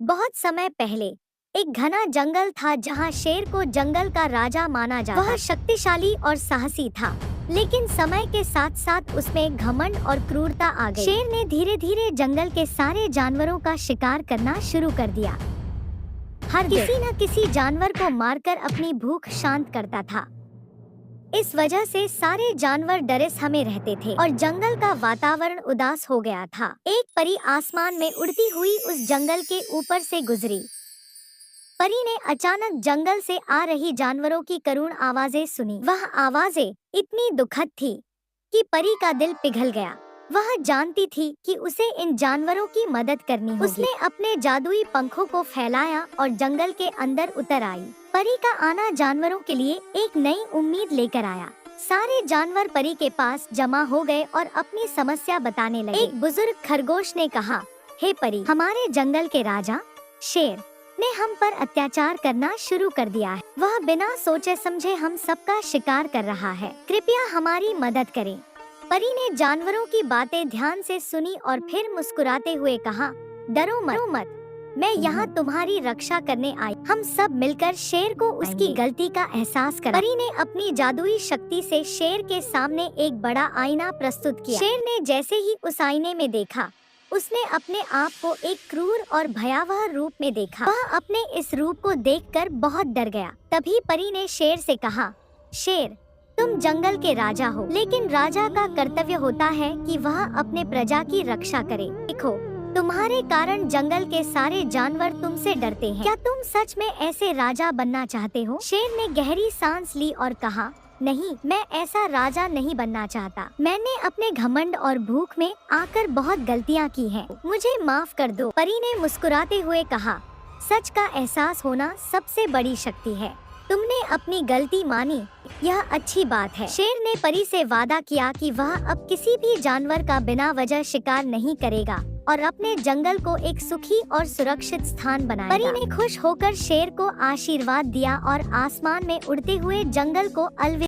बहुत समय पहले एक घना जंगल था जहाँ शेर को जंगल का राजा माना जाता। वह शक्तिशाली और साहसी था, लेकिन समय के साथ साथ उसमें घमंड और क्रूरता आ गई। शेर ने धीरे धीरे जंगल के सारे जानवरों का शिकार करना शुरू कर दिया। हर किसी न किसी जानवर को मारकर अपनी भूख शांत करता था। इस वजह से सारे जानवर डरे थमे रहते थे और जंगल का वातावरण उदास हो गया था। एक परी आसमान में उड़ती हुई उस जंगल के ऊपर से गुजरी। परी ने अचानक जंगल से आ रही जानवरों की करुण आवाजें सुनी। वह आवाजें इतनी दुखद थी कि परी का दिल पिघल गया। वह जानती थी कि उसे इन जानवरों की मदद करनी होगी। उसने अपने जादुई पंखों को फैलाया और जंगल के अंदर उतर आई। परी का आना जानवरों के लिए एक नई उम्मीद लेकर आया। सारे जानवर परी के पास जमा हो गए और अपनी समस्या बताने लगे। एक बुजुर्ग खरगोश ने कहा, हे परी, हमारे जंगल के राजा शेर ने हम पर अत्याचार करना शुरू कर दिया है। वह बिना सोचे समझे हम सबका शिकार कर रहा है। कृपया हमारी मदद करें। परी ने जानवरों की बातें ध्यान से सुनी और फिर मुस्कुराते हुए कहा, डरो मत, मैं यहाँ तुम्हारी रक्षा करने आई। हम सब मिलकर शेर को उसकी गलती का एहसास करा। परी ने अपनी जादुई शक्ति से शेर के सामने एक बड़ा आईना प्रस्तुत किया। शेर ने जैसे ही उस आईने में देखा, उसने अपने आप को एक क्रूर और भयावह रूप में देखा। वह अपने इस रूप को देखकर बहुत डर गया। तभी परी ने शेर से कहा, शेर, तुम जंगल के राजा हो, लेकिन राजा का कर्तव्य होता है कि वह अपने प्रजा की रक्षा करे। देखो, तुम्हारे कारण जंगल के सारे जानवर तुमसे डरते हैं। क्या तुम सच में ऐसे राजा बनना चाहते हो? शेर ने गहरी सांस ली और कहा, नहीं, मैं ऐसा राजा नहीं बनना चाहता। मैंने अपने घमंड और भूख में आकर बहुत गलतियाँ की हैं। मुझे माफ कर दो। परी ने मुस्कुराते हुए कहा, सच का एहसास होना सबसे बड़ी शक्ति है। तुमने अपनी गलती मानी, यह अच्छी बात है। शेर ने परी से वादा किया कि वह अब किसी भी जानवर का बिना वजह शिकार नहीं करेगा और अपने जंगल को एक सुखी और सुरक्षित स्थान बनाएगा। परी ने खुश होकर शेर को आशीर्वाद दिया और आसमान में उड़ते हुए जंगल को अलविदा